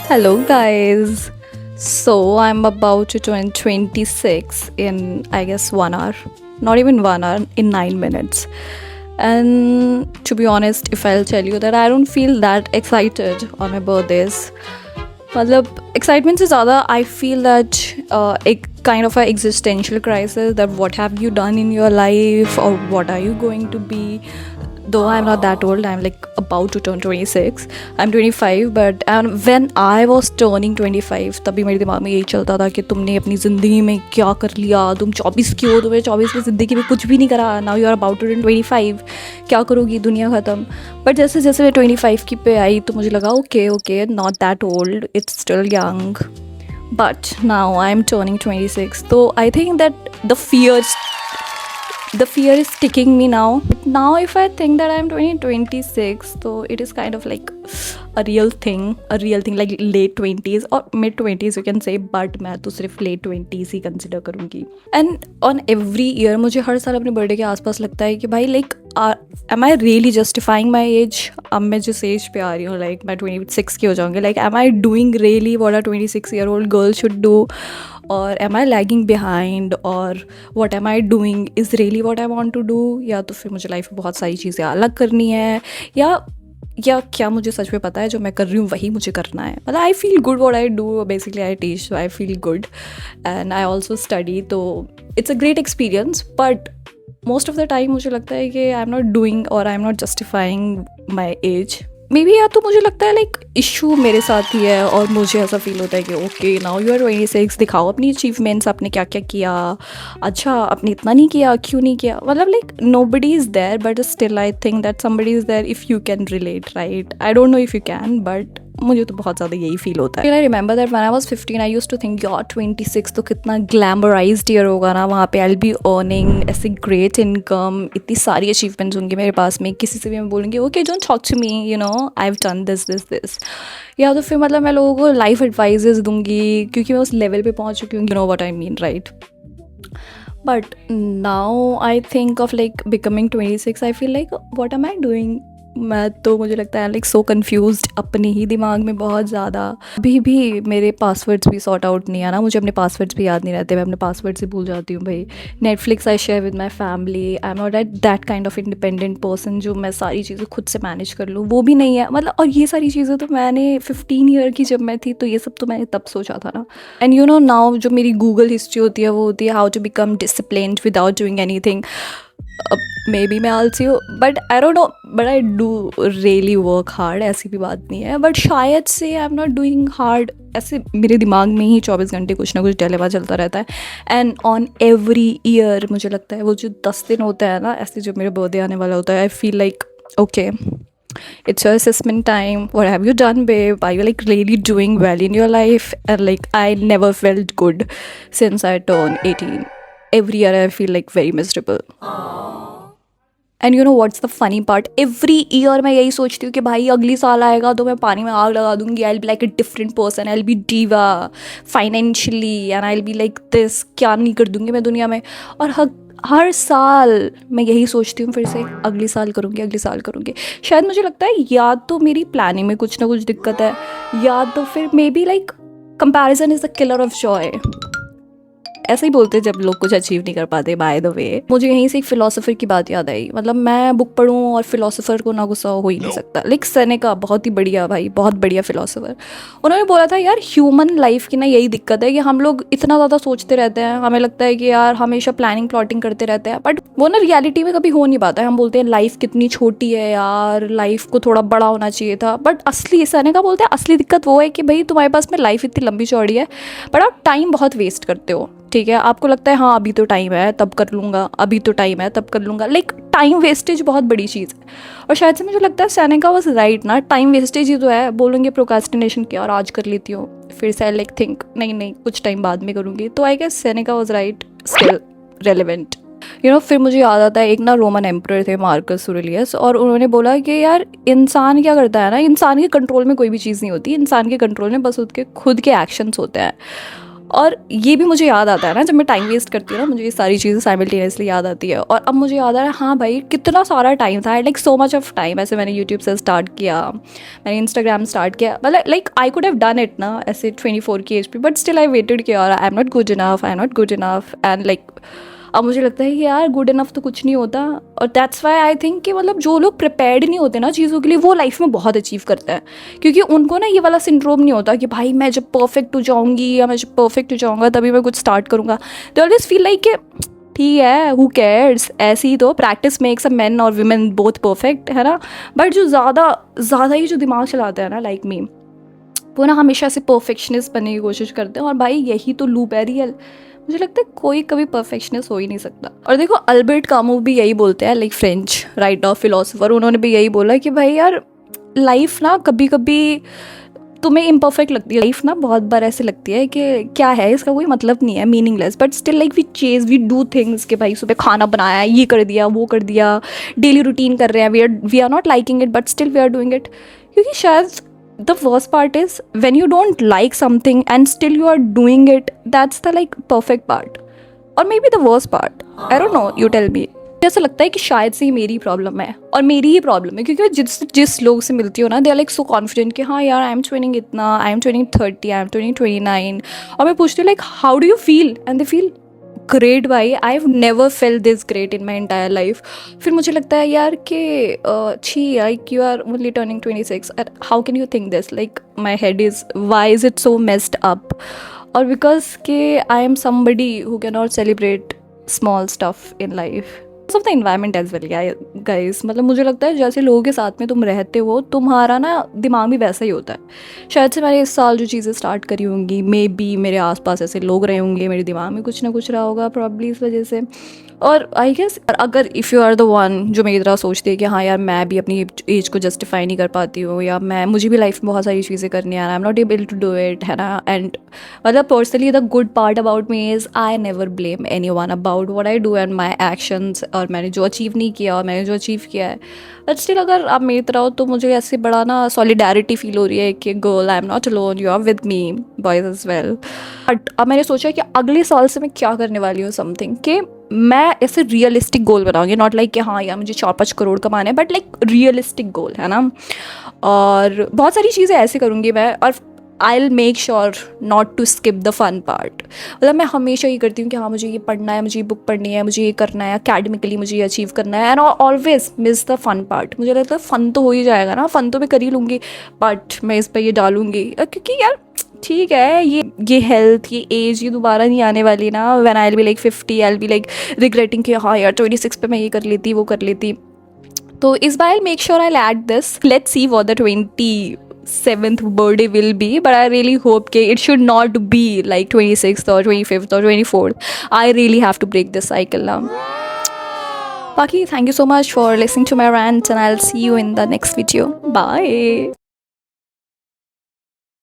Hello, guys. So, I'm about to turn 26 in, I guess, 1 hour. Not even 1 hour, in 9 minutes. And to be honest, if I'll tell you that I don't feel that excited on my birthdays. मतलब excitement से ज़्यादा I feel that एक kind of a existential crisis that what have you done in your life or what are you going to be. Though I'm not that old, I'm like about to turn 26. I'm 25, but when I was turning 25 तभी मेरे दिमाग में यही चलता था कि तुमने अपनी ज़िंदगी में क्या कर लिया, तुम 24 की हो, तुम्हें 24 में ज़िंदगी में कुछ भी नहीं करा, now you are about to turn 25, क्या करोगी, दुनिया ख़त्म. बट जैसे जैसे मैं 25 की पे आई तो मुझे लगा okay not that old, it's still young. But now I'm turning 26, so I think that the fear is sticking me now. But now if I think that I'm 26, so it is kind of like a real thing, like late 20s or mid 20s you can say, but मैं तो सिर्फ late 20s ही consider करूँगी. And on every year मुझे हर साल अपने birthday के आसपास लगता है कि भाई like am I really justifying my age? अब मैं जिस एज पे आ रही हूँ, like मैं 26 की हो जाऊँगी, like am I doing really what a 26-year-old girl should do? और am I lagging behind? और what am I doing is really what I want to do? या तो फिर मुझे लाइफ में बहुत सारी चीज़ें अलग करनी है, या क्या मुझे सच में पता है जो मैं कर रही हूँ वही मुझे करना है. मतलब I feel good what I do, basically I teach, so I feel good and I also study, तो it's a great experience. But most of the time मुझे लगता है कि आई एम नॉट डूइंग और I am not justifying my age. Maybe या तो मुझे लगता है लाइक इशू मेरे साथ ही है और मुझे ऐसा फील होता है कि ओके नाउ यू आर 26, दिखाओ अपनी अचीवमेंट्स, आपने क्या क्या किया, अच्छा आपने इतना नहीं किया, क्यों नहीं किया. मतलब like nobody is there but still I think that somebody is there if you can relate, right. I don't know if you can, but मुझे तो बहुत ज़्यादा यही फील होता है. I remember that when I was 15 I used to think यार 26 तो कितना ग्लैमराइज्ड ईयर होगा ना, वहाँ पे आई विल बी अर्निंग ऐसे ग्रेट इनकम, इतनी सारी अचीवमेंट्स होंगी मेरे पास में, किसी से भी मैं बोलूँगी okay don't talk to me, you know I have done this. या तो फिर मतलब मैं लोगों को लाइफ एडवाइजेस दूंगी क्योंकि मैं उस लेवल पे पहुँच चुकी हूँ, you know what I mean, right. But now I think of like becoming 26, I feel like what am I doing? मैं तो मुझे लगता है लाइक सो कन्फ्यूज्ड अपने ही दिमाग में बहुत ज़्यादा. अभी भी मेरे पासवर्ड्स भी सॉर्ट आउट नहीं है ना, मुझे अपने पासवर्ड्स भी याद नहीं रहते, मैं अपने पासवर्ड से भूल जाती हूँ भाई. Netflix I share with my family, I am not that kind of independent person जो मैं सारी चीज़ें खुद से मैनेज कर लूँ, वो भी नहीं है. मतलब और ये सारी चीज़ें तो मैंने 15 ईयर की जब मैं थी तो ये सब तो मैंने तब सोचा था ना. एंड यू नो नाउ जो मेरी गूगल हिस्ट्री होती है वो होती है how to become disciplined without doing anything. Maybe मैं आलसी हूँ but I don't know, but I do really work hard, ऐसी भी बात नहीं है. बट शायद से I am not doing hard, ऐसे मेरे दिमाग में ही 24 घंटे कुछ ना कुछ डिलेमा चलता रहता है. एंड ऑन एवरी ईयर मुझे लगता है वो जो 10 दिन होता है ना, ऐसे जो मेरा बर्थडे आने वाला होता है, I feel like okay it's your assessment time, what have you done babe, are you like really doing well in your life? And like I never felt good since I turned 18. Every year I feel like very miserable. And you know what's the funny part, every year मैं यही सोचती हूँ कि भाई अगली साल आएगा तो मैं पानी में आग लगा दूंगी, I will be like a different person, I will be diva financially and I will be like this, क्या नहीं कर दूंगी मैं दुनिया में. और हर साल मैं यही सोचती हूँ फिर से अगली साल करूँगी. शायद मुझे लगता है या तो मेरी प्लानिंग में कुछ ना कुछ दिक्कत है, या तो फिर may be like comparison is the killer of Joy. ऐसे ही बोलते हैं जब लोग कुछ अचीव नहीं कर पाते. बाय द वे मुझे यहीं से एक फिलोसोफर की बात याद आई. मतलब मैं बुक पढ़ूँ और फिलोसोफर को ना गुस्सा हो ही नहीं सकता. लाइक सेनेका, बहुत ही बढ़िया भाई, बहुत बढ़िया फिलोसोफर, उन्होंने बोला था यार ह्यूमन लाइफ की ना यही दिक्कत है कि हम लोग इतना ज़्यादा सोचते रहते हैं, हमें लगता है कि यार हमेशा प्लानिंग प्लॉटिंग करते रहते हैं, बट वो ना रियलिटी में कभी हो नहीं पाता है. हम बोलते हैं लाइफ कितनी छोटी है यार, लाइफ को थोड़ा बड़ा होना चाहिए था, बट असली सेनेका बोलते हैं असली दिक्कत वो है कि भाई तुम्हारे पास में लाइफ इतनी लंबी चौड़ी है बट आप टाइम बहुत वेस्ट करते हो. ठीक है, आपको लगता है हाँ अभी तो टाइम है तब कर लूँगा, अभी तो टाइम है तब कर लूँगा. लाइक टाइम वेस्टेज बहुत बड़ी चीज़ है. और शायद से मुझे लगता है सेनेका वाज राइट ना, टाइम वेस्टेज ही तो है. बोलेंगे प्रोक्रास्टिनेशन किया और आज कर लेती हूँ, फिर से लाइक थिंक नहीं कुछ टाइम बाद में करूँगी. तो I guess Seneca was right, still relevant. You know फिर मुझे याद आता है एक ना रोमन एम्परर थे मार्कस ऑरेलियस, और उन्होंने बोला कि यार इंसान क्या करता है ना, इंसान के कंट्रोल में कोई भी चीज़ नहीं होती, इंसान के कंट्रोल में बस उसके खुद के एक्शंस होते हैं. और ये भी मुझे याद आता है ना, जब मैं टाइम वेस्ट करती हूँ ना, मुझे ये सारी चीज़ें साइमल्टेनियसली याद आती है। और अब मुझे याद आ रहा है, हाँ भाई कितना सारा टाइम था, like so much of time. ऐसे मैंने यूट्यूब से स्टार्ट किया, मैंने इंस्टाग्राम स्टार्ट किया, मतलब like I could have done it ना ऐसे 24 की एज पे, बट स्टिल आई वेटेड कि यार I am not good enough, I am not good enough, and like अब मुझे लगता है कि यार गुड इनफ तो कुछ नहीं होता। और दैट्स वाई आई थिंक कि मतलब जो लोग प्रिपेयर्ड नहीं होते ना चीज़ों के लिए, वो लाइफ में बहुत अचीव करते हैं, क्योंकि उनको ना ये वाला सिंड्रोम नहीं होता कि भाई मैं जब परफेक्ट हो जाऊंगी या मैं जब परफेक्ट हो जाऊंगा तभी मैं कुछ स्टार्ट करूंगा। दे ऑलवेज फील लाइक कि ठीक है, हु केयर्स, ऐसे ही तो प्रैक्टिस मेक्स अ मैन और वुमेन बोथ परफेक्ट, है ना। बट जो ज़्यादा ही जो दिमाग चलाते हैं ना लाइक मी, वो ना हमेशा से परफेक्शनिस्ट बनने की कोशिश करते हैं। और भाई यही तो लूप है रियल। मुझे लगता है कोई कभी परफेक्शनिस्ट हो ही नहीं सकता। और देखो अल्बर्ट कामू भी यही बोलते हैं, लाइक फ्रेंच राइटर फिलोसोफर, उन्होंने भी यही बोला कि भाई यार लाइफ ना कभी कभी तुम्हें इम्परफेक्ट लगती है, लाइफ ना बहुत बार ऐसे लगती है कि क्या है इसका कोई मतलब नहीं है, meaningless, but still like we do things कि भाई सुबह खाना बनाया, ये कर दिया, वो कर दिया, डेली रूटीन कर रहे हैं, we are not liking it but still we are doing it. क्योंकि शायद the worst part is when you don't like something and still you are doing it, that's the like perfect part, or maybe the worst part, I don't know, you tell me। ऐसा लगता है कि शायद से ही मेरी problem है और मेरी ही प्रॉब्लम है, क्योंकि मैं जिस लोग से मिलती हूँ ना, they are like so confident कि हाँ यार आई एम ट्रेनिंग इतना, I am training 30, I am training 29, और मैं पूछती हूँ like how do you feel, and they feel great भाई, I have never felt this great in my entire life. फिर मुझे लगता है यार कि छी like you are only turning 26, how can you think this, like my head is why is it so messed up. और because के I am somebody who can not celebrate small stuff in life of the environment as well guys. मतलब मुझे लगता है जैसे लोगों के साथ में तुम रहते हो, तुम्हारा ना दिमाग भी वैसा ही होता है। शायद से मैंने इस साल जो चीज़ें स्टार्ट करी होंगी, मे बी मेरे आसपास ऐसे लोग रहे होंगे, मेरे दिमाग में कुछ ना कुछ रहा होगा प्रॉब्ली इस वजह से। और आई गेस अगर if you are the one जो मेरी तरह सोचती है कि हाँ यार मैं भी अपनी एज को जस्टिफाई नहीं कर पाती हूँ, या मुझे भी लाइफ में बहुत सारी चीज़ें करनी है, I am not able to do it, है ना। एंड मतलब personally the good part about me is I never blame anyone about what I do and my actions, और मैंने जो अचीव नहीं किया और मैंने जो अचीव किया है। बट स्टिल अगर आप मेरी तरह हो तो मुझे ऐसे बड़ा ना सॉलिडारिटी फील हो रही है कि girl I am not alone, you are with me, boys as well. But अब मैंने सोचा कि अगले साल से मैं क्या करने वाली हूँ, समथिंग कि मैं ऐसे रियलिस्टिक गोल बनाऊंगी, नॉट लाइक कि हाँ यार मुझे 4-5 करोड़ कमाने हैं, बट लाइक रियलिस्टिक गोल, है ना। और बहुत सारी चीज़ें ऐसे करूँगी मैं, और I will make sure not to skip the fun part. मतलब मैं हमेशा ये करती हूँ कि हाँ मुझे ये पढ़ना है, मुझे ये बुक पढ़नी है, मुझे ये करना है, अकेडमिकली मुझे ये अचीव करना है, and always miss the fun part. मुझे लगता है फ़न तो हो ही जाएगा ना, फ़न तो मैं कर ही लूँगी, बट मैं इस पर ये डालूँगी क्योंकि यार ठीक है, ये हेल्थ, ये एज, ये दोबारा नहीं आने वाली ना। When I will be like 50 I will be like regretting कि हाँ यार 26 पे मैं ये कर लेती, वो कर लेती। तो इस बार I make sure I add this, let's see what the 27th birthday will be, but I really hope that it should not be like 26th or 25th or 24th. I really have to break this cycle now. Baki, thank you so much for listening to my rant, and I'll see you in the next video. Bye.